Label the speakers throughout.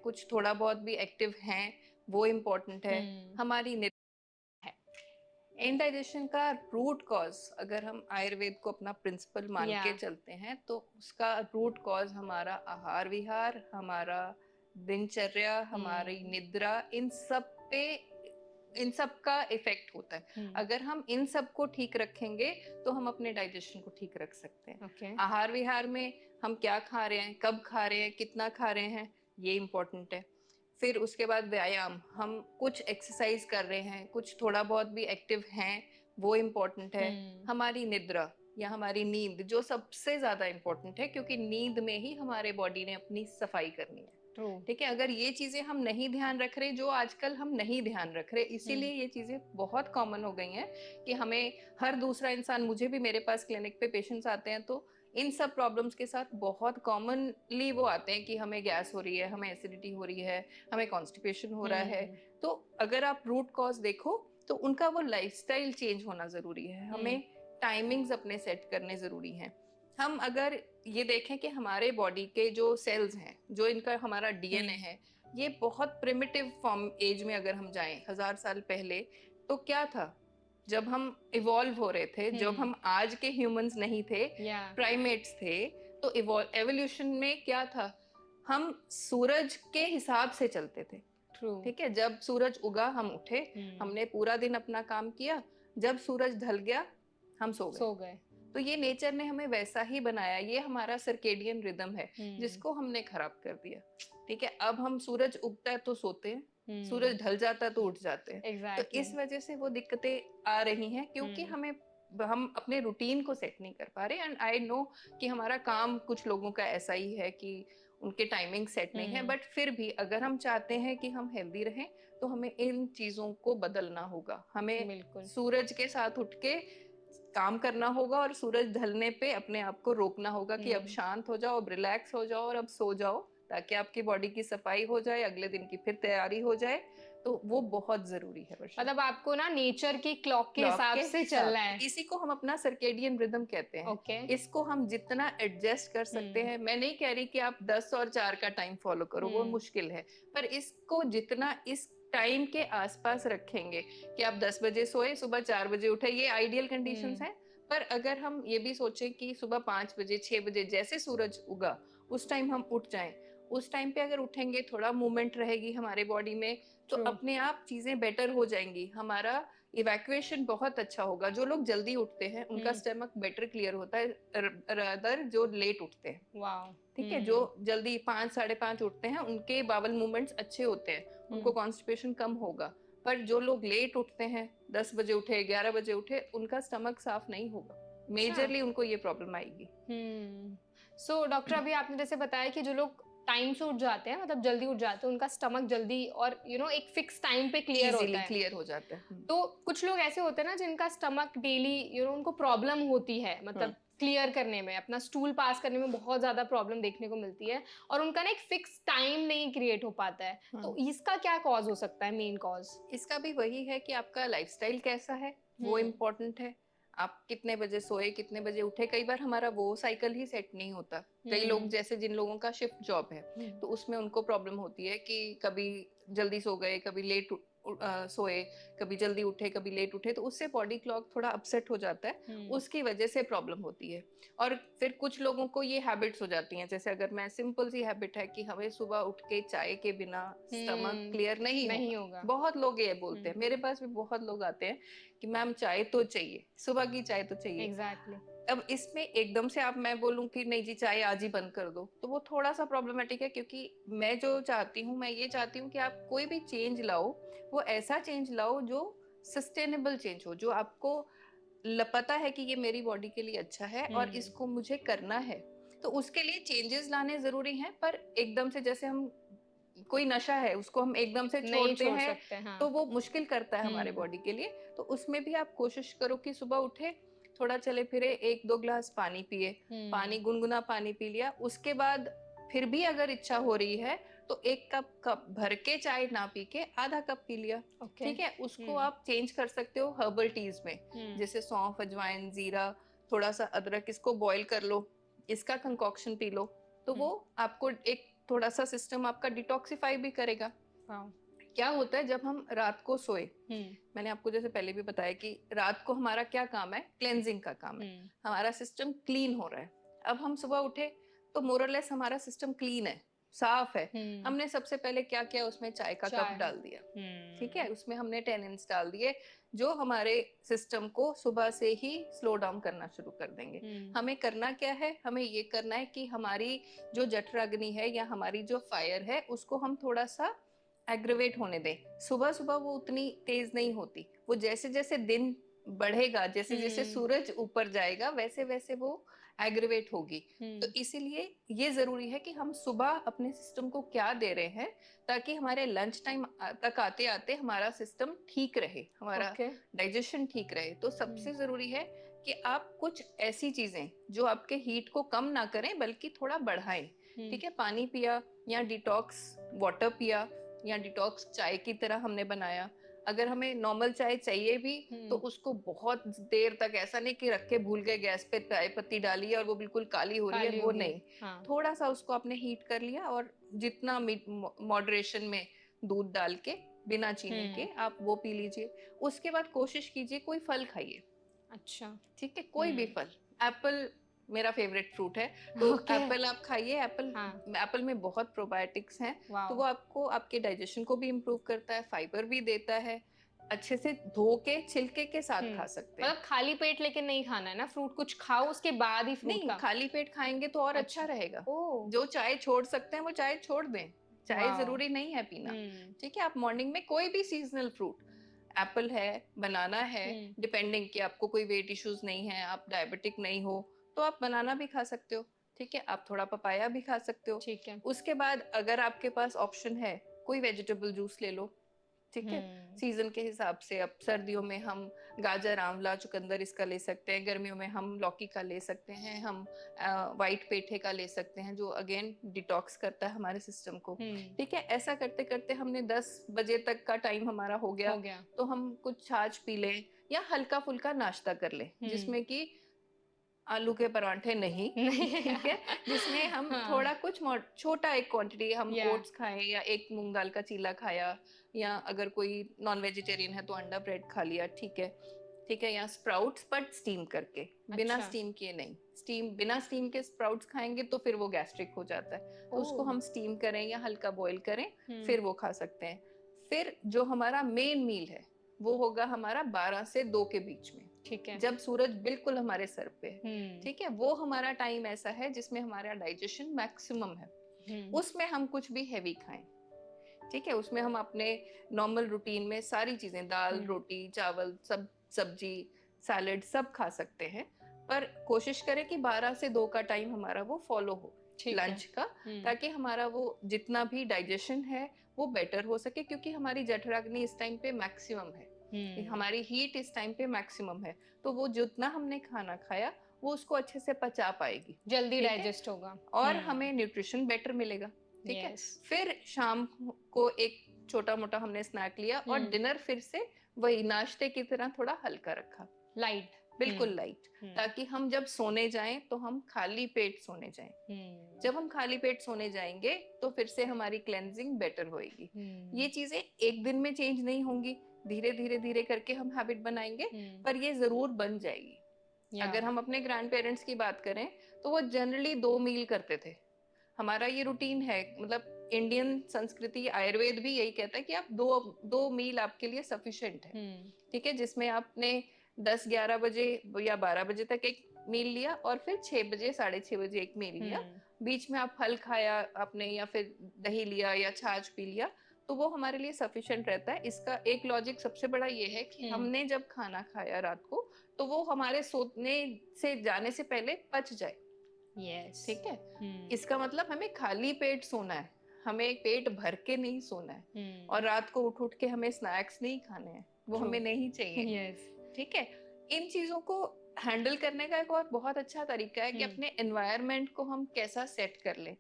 Speaker 1: कुछ थोड़ा बहुत भी एक्टिव हैं, वो इम्पोर्टेंट है। हमारी है इनडाइजेशन का रूट कॉज, अगर हम आयुर्वेद को अपना प्रिंसिपल मान के चलते हैं तो उसका रूट कॉज हमारा आहार विहार, हमारा दिनचर्या, हमारी निद्रा, इन सब का इफेक्ट होता है। अगर हम इन सब को ठीक रखेंगे तो हम अपने डाइजेशन को ठीक रख सकते हैं। आहार विहार में हम क्या खा रहे हैं, कब खा रहे हैं, कितना खा रहे हैं, ये इम्पोर्टेंट है। फिर उसके बाद व्यायाम, हम कुछ एक्सरसाइज कर रहे हैं, कुछ थोड़ा बहुत भी एक्टिव हैं, वो इम्पोर्टेंट है। हमारी निद्रा या हमारी नींद जो सबसे ज्यादा इम्पोर्टेंट है, क्योंकि नींद में ही हमारे बॉडी ने अपनी सफाई करनी है। ठीक है, अगर ये चीजें हम नहीं ध्यान रख रहे, जो आजकल हम नहीं ध्यान रख रहे, इसीलिए ये चीजें बहुत कॉमन हो गई हैं कि हमें हर दूसरा इंसान, मुझे भी मेरे पास क्लिनिक पे पेशेंट्स आते हैं तो इन सब प्रॉब्लम्स के साथ बहुत कॉमनली वो आते हैं कि हमें गैस हो रही है, हमें एसिडिटी हो रही है, हमें कॉन्स्टिपेशन हो रहा है। तो अगर आप रूट कॉज देखो तो उनका वो लाइफस्टाइल चेंज होना जरूरी है। हमें टाइमिंग्स अपने सेट करने जरूरी हैं। हम अगर ये देखें कि हमारे बॉडी के जो सेल्स हैं, जो इनका हमारा डीएनए है, ये बहुत प्रिमिटिव फॉर्म एज में अगर हम जाएं 1000 साल पहले, तो क्या था जब हम इवॉल्व हो रहे थे, जब हम आज के ह्यूमंस नहीं थे, प्राइमेट्स थे, तो एवोल्यूशन में क्या था, हम सूरज के हिसाब से चलते थे। ठीक है, जब सूरज उगा हम उठे, हमने पूरा दिन अपना काम किया, जब सूरज ढल गया हम सो गए। तो ये नेचर ने हमें वैसा ही बनाया, ये हमारा सर्केडियन रिदम है जिसको हमने खराब कर दिया। ठीक है, अब हम सूरज उगता है तो सोते हैं, सूरज ढल जाता है तो उठ जाते हैं। तो इस वजह से वो दिक्कतें आ रही हैं, क्योंकि हम अपने रूटीन को सेट नहीं कर पा रहे। एंड आई नो कि हमारा काम कुछ लोगों का ऐसा ही है कि उनके टाइमिंग सेट नहीं है, बट फिर भी अगर हम चाहते हैं कि हम हेल्दी रहें तो हमें इन चीजों को बदलना होगा। हमें सूरज के साथ उठ के काम करना होगा और सूरज ढलने पे अपने आप को रोकना होगा कि अब शांत हो जाओ, अब रिलैक्स हो जाओ और अब सो जाओ, ताकि आपकी बॉडी की सफाई हो जाए, अगले दिन की फिर तैयारी हो जाए। तो वो बहुत जरूरी है।
Speaker 2: मतलब आपको ना नेचर की क्लॉक के हिसाब से चलना है।
Speaker 1: इसी को हम अपना सर्केडियन रिदम कहते हैं। इसको हम जितना एडजस्ट कर सकते हैं, मैं नहीं कह रही कि आप 10 और 4 का टाइम फॉलो करो, वो मुश्किल है, पर इसको जितना इस टाइम के आसपास रखेंगे कि आप 10 बजे सोए, सुबह 4 बजे उठे, ये आइडियल कंडीशंस हैं। पर अगर हम ये भी सोचें कि सुबह 5 बजे 6 बजे जैसे सूरज उगा उस टाइम हम उठ जाएं, उस टाइम पे अगर उठेंगे, थोड़ा मूवमेंट रहेगी हमारे बॉडी में, तो अपने आप चीजें बेटर हो जाएंगी। हमारा इवैक्यूएशन बहुत अच्छा होगा। जो लोग जल्दी उठते हैं उनका स्टमक बेटर क्लियर होता है, रादर जो लेट उठते हैं। ठीक है, जो जल्दी 5 साढ़े 5 उठते हैं उनके बावल मूवमेंट्स अच्छे होते हैं, उनको कॉन्स्टिपेशन कम होगा। पर जो लोग लेट उठते हैं, 10 बजे उठे, 11 बजे उठे, उनका स्टमक साफ नहीं होगा, मेजरली उनको ये प्रॉब्लम आएगी।
Speaker 2: सो डॉक्टर, अभी आपने जैसे बताया कि जो लोग टाइम से उठ जाते हैं, मतलब जल्दी उठ जाते हैं, उनका स्टमक जल्दी और एक फिक्स टाइम पे
Speaker 1: क्लियर हो जाता है।
Speaker 2: तो कुछ लोग ऐसे होते हैं ना जिनका स्टमक डेली उनको प्रॉब्लम होती है, मतलब क्लियर करने में, अपना स्टूल पास करने में बहुत ज्यादा प्रॉब्लम देखने को मिलती है, और उनका ना एक फिक्स टाइम नहीं क्रिएट हो पाता है। तो इसका क्या कॉज हो सकता है, मेन कॉज?
Speaker 1: इसका भी वही है कि आपका लाइफस्टाइल कैसा है, वो इम्पोर्टेंट है। आप कितने बजे सोए, कितने बजे उठे। कई बार हमारा वो साइकिल ही सेट नहीं होता। कई लोग, जैसे जिन लोगों का शिफ्ट जॉब है, तो उसमें उनको प्रॉब्लम होती है कि कभी जल्दी सो गए, कभी लेट सोए, कभी जल्दी उठे, कभी लेट उठे, तो उससे बॉडी क्लॉक थोड़ा अपसेट हो जाता है, उसकी वजह से प्रॉब्लम होती है। और फिर कुछ लोगों को ये हैबिट्स हो जाती हैं, जैसे अगर मैं सिंपल सी हैबिट है कि हमें सुबह उठ के चाय के बिना स्टमक क्लियर नहीं होगा। बहुत लोग ये बोलते हैं, मेरे पास भी बहुत लोग आते हैं कि मैम चाय तो चाहिए, सुबह की चाय तो चाहिए।
Speaker 2: एग्जैक्टली।
Speaker 1: अब इसमें एकदम से आप मैं बोलूं कि नहीं जी चाय आज ही बंद कर दो, तो वो थोड़ा सा प्रॉब्लमेटिक है। क्योंकि मैं जो चाहती हूँ, मैं ये चाहती हूँ कि आप कोई भी चेंज लाओ, वो ऐसा चेंज लाओ जो सस्टेनेबल चेंज हो, जो आपको पता है कि ये मेरी बॉडी के लिए अच्छा है और इसको मुझे करना है। तो उसके लिए चेंजेस लाने जरूरी हैं, पर एकदम से, जैसे हम कोई नशा है उसको हम एकदम से छोड़ते हैं, हाँ। तो वो मुश्किल करता है हमारे बॉडी के लिए। तो उसमें भी आप कोशिश करो कि सुबह उठे, थोड़ा चले फिरे, 1-2 ग्लास पानी पिए, पानी गुनगुना पानी पी लिया। उसके बाद फिर भी अगर इच्छा हो रही है तो 1 कप भर के चाय ना पी के आधा कप पी लिया। ठीक है, उसको आप चेंज कर सकते हो हर्बल टीज में, जैसे सौंफ, अजवाइन, जीरा, थोड़ा सा अदरक, इसको बॉईल कर लो, इसका कंकॉक्शन पी लो। तो वो आपको एक थोड़ा सा सिस्टम आपका डिटॉक्सिफाई भी करेगा। क्या होता है जब हम रात को सोए, मैंने आपको जैसे पहले भी बताया कि रात को हमारा क्या काम है, क्लेंजिंग का काम है, हमारा सिस्टम क्लीन हो रहा है। अब हम सुबह उठे तो मोरलेस हमारा सिस्टम क्लीन है, साफ है। हमने सबसे पहले क्या किया, उसमें चाय का कप डाल दिया, ठीक है, उसमें हमने टेनिन्स डाल दिए जो हमारे सिस्टम को सुबह से ही स्लो डाउन करना शुरू कर देंगे। हमें करना क्या है, हमें ये करना है कि हमारी जो जठराग्नि है या हमारी जो फायर है उसको हम थोड़ा सा एग्रेवेट होने दें। सुबह सुबह वो उतनी तेज नहीं होती, वो जैसे जैसे दिन बढ़ेगा, जैसे जैसे सूरज ऊपर जाएगा वैसे वैसे वो एग्रेवेट होगी। तो इसीलिए ये जरूरी है कि हम सुबह अपने सिस्टम को क्या दे रहे हैं ताकि हमारे लंच टाइम तक आते आते हमारा सिस्टम ठीक रहे, हमारा डाइजेशन ठीक रहे। तो सबसे जरूरी है कि आप कुछ ऐसी चीजें जो आपके हीट को कम ना करें बल्कि थोड़ा बढ़ाएं। ठीक है, पानी पिया या डिटॉक्स वाटर पिया या डिटॉक्स चाय की तरह हमने बनाया। अगर हमें नॉर्मल चाय चाहिए भी तो उसको बहुत देर तक ऐसा नहीं कि रख के भूल गए गैस पे, चाय पत्ती डाली है और वो बिल्कुल काली हो रही है, वो नहीं। थोड़ा सा उसको आपने हीट कर लिया और जितना मॉडरेशन में दूध डाल के बिना चीनी के आप वो पी लीजिए। उसके बाद कोशिश कीजिए कोई फल खाइए। अच्छा, ठीक है, कोई भी फल। एप्पल मेरा फेवरेट फ्रूट है, तो एप्पल आप खाइए। एप्पल में बहुत प्रोबायोटिक्स हैं, तो वो आपको आपके डाइजेशन को भी इम्प्रूव करता है, फाइबर भी देता है। अच्छे से धो के छिलके के साथ खा सकते हैं।
Speaker 2: मतलब खाली पेट लेकिन नहीं खाना है ना फ्रूट, कुछ खाओ उसके बाद ही फ्रूट
Speaker 1: नहीं, खाली पेट खाएंगे तो और अच्छा रहेगा। जो चाय छोड़ सकते हैं वो चाय छोड़ दें, चाय जरूरी नहीं है पीना। ठीक है, आप मॉर्निंग में कोई भी सीजनल फ्रूट, एप्पल है, बनाना है, डिपेंडिंग कि आपको कोई वेट इश्यूज नहीं है, आप डायबिटिक नहीं हो तो आप बनाना भी खा सकते हो। ठीक है, आप थोड़ा पपाया भी खा सकते हो। ठीक है, उसके बाद अगर आपके पास ऑप्शन है कोई वेजिटेबल जूस ले लो। ठीक है, सीजन के हिसाब से। अब सर्दियों में हम गाजर, आंवला, चुकंदर इसका ले सकते हैं, गर्मियों में हम लौकी का ले सकते हैं, हम वाइट पेठे का ले सकते हैं जो अगेन डिटॉक्स करता है हमारे सिस्टम को। ठीक है, ऐसा करते करते हमने 10 बजे तक का टाइम हमारा हो गया, तो हम कुछ छाछ पी लें या हल्का फुल्का नाश्ता कर लें जिसमें कि आलू के परांठे नहीं, ठीक है, जिसमें हम थोड़ा कुछ छोटा एक क्वांटिटी, हम ओट्स खाएं या एक मूंग दाल का चीला खाया, या अगर कोई नॉन वेजिटेरियन है तो अंडा ब्रेड खा लिया। ठीक है, ठीक है, या स्प्राउट्स बट स्टीम करके, बिना स्टीम किए नहीं। बिना स्टीम के स्प्राउट्स खाएंगे तो फिर वो गैस्ट्रिक हो जाता है, तो उसको हम स्टीम करें या हल्का बॉईल करें, फिर वो खा सकते हैं। फिर जो हमारा मेन मील है वो होगा हमारा 12 से 2 के बीच में। ठीक है, जब सूरज बिल्कुल हमारे सर पे है। ठीक है, वो हमारा टाइम ऐसा है जिसमें हमारा डाइजेशन मैक्सिमम है। उसमें हम कुछ भी हैवी खाएं। ठीक है, उसमें हम अपने नॉर्मल रूटीन में सारी चीजें, दाल, रोटी, चावल, सब सब्जी, सैलेड सब खा सकते हैं, पर कोशिश करें कि 12 से 2 का टाइम हमारा वो फॉलो हो लंच का, ताकि हमारा वो जितना भी डाइजेशन है वो बेटर हो सके, क्योंकि हमारी जठराग्नि इस टाइम पे मैक्सिमम है, हमारी हीट इस टाइम पे मैक्सिमम है, तो वो जितना हमने खाना खाया वो उसको अच्छे से पचा पाएगी, जल्दी डाइजेस्ट होगा और हमें न्यूट्रिशन बेटर मिलेगा। ठीक है, फिर शाम को एक छोटा मोटा हमने स्नैक लिया और डिनर फिर से वही नाश्ते की तरह थोड़ा हल्का रखा, लाइट, बिल्कुल लाइट, ताकि हम जब सोने जाएं तो हम खाली पेट सोने जाएं। जब हम खाली पेट सोने जाएंगे तो फिर से हमारी क्लेंजिंग बेटर होएगी। ये चीजें एक दिन में चेंज नहीं होंगी, धीरे धीरे धीरे करके हम हैबिट बनाएंगे, पर ये जरूर बन जाएगी। अगर हम अपने ग्रैंड पेरेंट्स की बात करें तो वो जनरली 2 मील करते थे। हमारा ये रूटीन है, मतलब इंडियन संस्कृति, आयुर्वेद भी यही कहता है कि आप दो मील आपके लिए सफिशिएंट है। ठीक है, जिसमें आपने 10-11 बजे या 12 बजे तक एक मील लिया और फिर 6 बजे 6:30 बजे एक मील लिया, बीच में आप फल खाया आपने या फिर दही लिया या छाछ पी लिया, तो वो हमारे लिए सफिशिएंट रहता है। इसका एक लॉजिक सबसे बड़ा ये है कि हमने जब खाना खाया रात को तो वो हमारे सोने से जाने से पहले पच जाए। ठीक है, इसका मतलब हमें खाली पेट सोना है, हमें पेट भर के नहीं सोना है, और रात को उठ के हमें स्नैक्स नहीं खाने हैं, वो हमें नहीं चाहिए। ठीक है, इन चीजों को हैंडल करने का एक और बहुत अच्छा तरीका है कि अपने एनवायरनमेंट को हम कैसा सेट कर लें।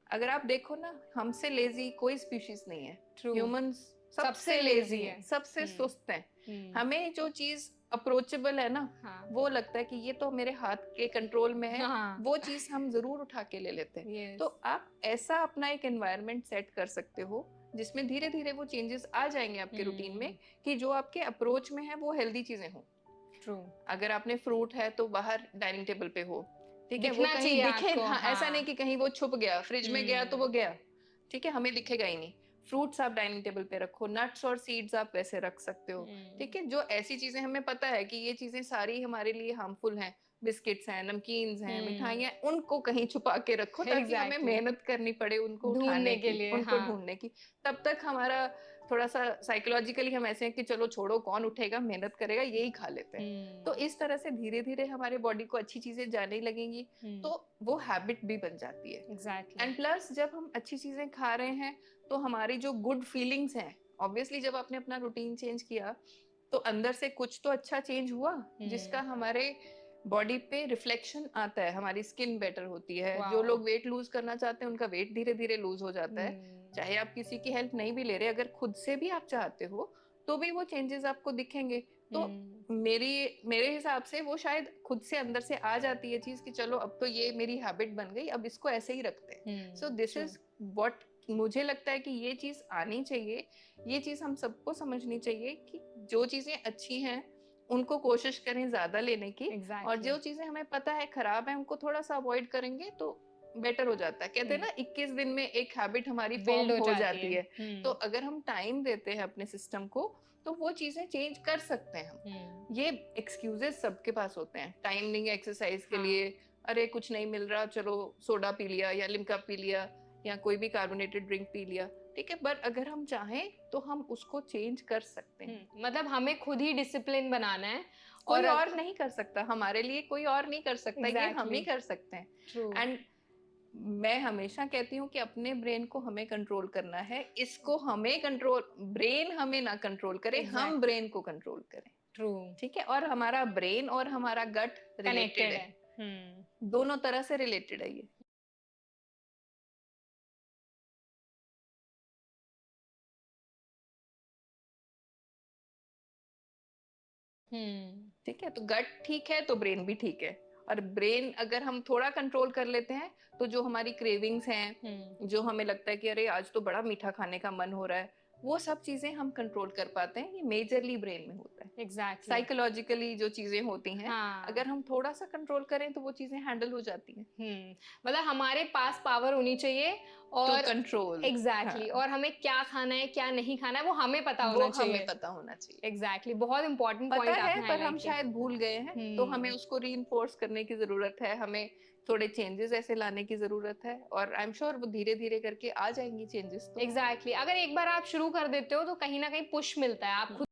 Speaker 1: अगर आप देखो ना, हमसे लेजी कोई स्पीशीज नहीं है, ह्यूमंस सबसे लेजी है, सबसे सुस्त है। हमें जो चीज अप्रोचेबल है ना,
Speaker 2: हाँ,
Speaker 1: वो लगता है कि ये तो मेरे हाथ के कंट्रोल में है,
Speaker 2: हाँ,
Speaker 1: वो चीज हम जरूर उठा के ले लेते हैं।
Speaker 2: yes,
Speaker 1: तो आप ऐसा अपना एक एनवायरनमेंट सेट कर सकते हो जिसमें धीरे धीरे वो चेंजेस आ जाएंगे आपके रूटीन में, कि जो आपके अप्रोच में है वो हेल्दी चीजें हो।
Speaker 2: true,
Speaker 1: अगर आपने फ्रूट है तो बाहर डाइनिंग टेबल पे हो, ठीक है, वो
Speaker 2: दिखना
Speaker 1: कहीं
Speaker 2: चाहिए
Speaker 1: दिखे,
Speaker 2: आपको,
Speaker 1: हाँ, ऐसा नहीं
Speaker 2: हाँ,
Speaker 1: कि कहीं वो छुप गया, फ्रिज में गया तो वो गया, ठीक है, हमें दिखेगा ही नहीं। फ्रूट्स आप डाइनिंग टेबल पे रखो, नट्स और सीड्स आप वैसे रख सकते हो, ठीक है, जो ऐसी चीजें हमें पता है कि ये चीजें सारी हमारे लिए हार्मफुल हैं, बिस्किट्स हैं, नमकीन्स हैं, मिठाइयाँ, उनको कहीं छुपा के रखो ताकि हमें
Speaker 2: एग्जैक्टली,
Speaker 1: मेहनत करनी पड़े उनको
Speaker 2: ढूंढने
Speaker 1: उठाने
Speaker 2: के
Speaker 1: की,
Speaker 2: लिए,
Speaker 1: उनको
Speaker 2: हाँ,
Speaker 1: ढूंढने की। तब तक हमारा थोड़ा सा साइकोलॉजिकली हम ऐसे हैं कि चलो छोड़ो, कौन उठेगा, मेहनत करेगा, यही खा लेते हैं। तो इस तरह से धीरे धीरे हमारे बॉडी को अच्छी चीजें जाने लगेंगी, तो वो हैबिट भी बन जाती है।
Speaker 2: एग्जैक्टली,
Speaker 1: एंड प्लस जब हम अच्छी चीजें खा रहे हैं तो हमारी जो गुड फीलिंग्स हैं, ऑब्वियसली जब आपने अपना रूटीन चेंज किया तो अंदर से कुछ तो अच्छा चेंज हुआ, जिसका हमारे बॉडी पे रिफ्लेक्शन आता है, हमारी स्किन बेटर होती है, जो लोग वेट लूज करना चाहते हैं उनका वेट धीरे धीरे लूज हो जाता है, चाहे आप किसी की हेल्प नहीं भी ले रहे, अगर खुद से भी आप चाहते हो तो भी वो चेंजेस आपको दिखेंगे। तो मेरे हिसाब से वो शायद खुद से अंदर से आ जाती है चीज कि चलो अब तो ये मेरी हैबिट बन गई, अब इसको ऐसे ही रखते हैं। सो दिस इज व्हाट मुझे लगता है कि ये चीज आनी चाहिए, ये चीज हम सबको समझनी चाहिए कि जो चीजें अच्छी हैं उनको कोशिश करें ज्यादा लेने की, और जो चीजें हमें पता है खराब है उनको थोड़ा सा अवॉइड करेंगे तो बेटर हो जाता है। कहते हैं ना 21 दिन में एक हैबिट हमारी फॉर्म हो जाती है। तो अगर हम टाइम देते हैं अपने सिस्टम को तो वो चीजें चेंज कर सकते हैं हम। ये एक्सक्यूजेस सबके पास होते हैं, टाइम नहीं है एक्सरसाइज के लिए, अरे कुछ नहीं मिल रहा, चलो सोडा पी लिया या लिम्का पी लिया या कोई भी कार्बोनेटेड ड्रिंक पी लिया, ठीक है, बट अगर हम चाहें तो हम उसको चेंज कर सकते हैं।
Speaker 2: मतलब हमें खुद ही डिसिप्लिन बनाना है,
Speaker 1: कोई और नहीं कर सकता हमारे लिए, कोई और नहीं कर सकता, ये हम ही कर सकते हैं। एंड मैं हमेशा कहती हूँ कि अपने ब्रेन को हमें कंट्रोल करना है, इसको हमें कंट्रोल, ब्रेन हमें ना कंट्रोल करे, हम ब्रेन को कंट्रोल करें।
Speaker 2: ट्रू,
Speaker 1: ठीक है, और हमारा ब्रेन और हमारा गट रिलेटेड है, दोनों तरह से रिलेटेड है ये। ठीक है, तो गट ठीक है तो ब्रेन भी ठीक है, और ब्रेन अगर हम थोड़ा कंट्रोल कर लेते हैं तो जो हमारी क्रेविंग्स हैं, जो हमें लगता है कि अरे आज तो बड़ा मीठा खाने का मन हो रहा है, वो सब चीजें हम कंट्रोल कर पाते हैं। ये मेजरली ब्रेन में होता है।
Speaker 2: एग्जैक्टली,
Speaker 1: साइकोलॉजिकली जो चीजें होती हैं, अगर हम थोड़ा सा कंट्रोल करें तो वो चीजें हैंडल हो जाती हैं।
Speaker 2: मतलब हमारे पास पावर होनी चाहिए और
Speaker 1: कंट्रोल,
Speaker 2: एग्जैक्टली, और हमें क्या खाना है क्या नहीं खाना है वो हमें पता होना चाहिए,
Speaker 1: हमें पता होना चाहिए।
Speaker 2: एग्जैक्टली, बहुत इंपॉर्टेंट
Speaker 1: पता
Speaker 2: पॉइंट
Speaker 1: है
Speaker 2: आपने
Speaker 1: पर हम
Speaker 2: हाईलाइट किया।
Speaker 1: शायद भूल गए हैं, तो हमें उसको रीइंफोर्स करने की जरूरत है, हमें थोड़े चेंजेस ऐसे लाने की जरूरत है, और आई एम श्योर वो धीरे धीरे करके आ जाएंगी चेंजेस। तो
Speaker 2: एग्जैक्टली, अगर एक बार आप शुरू कर देते हो तो कहीं ना कहीं पुश मिलता है, आप खुद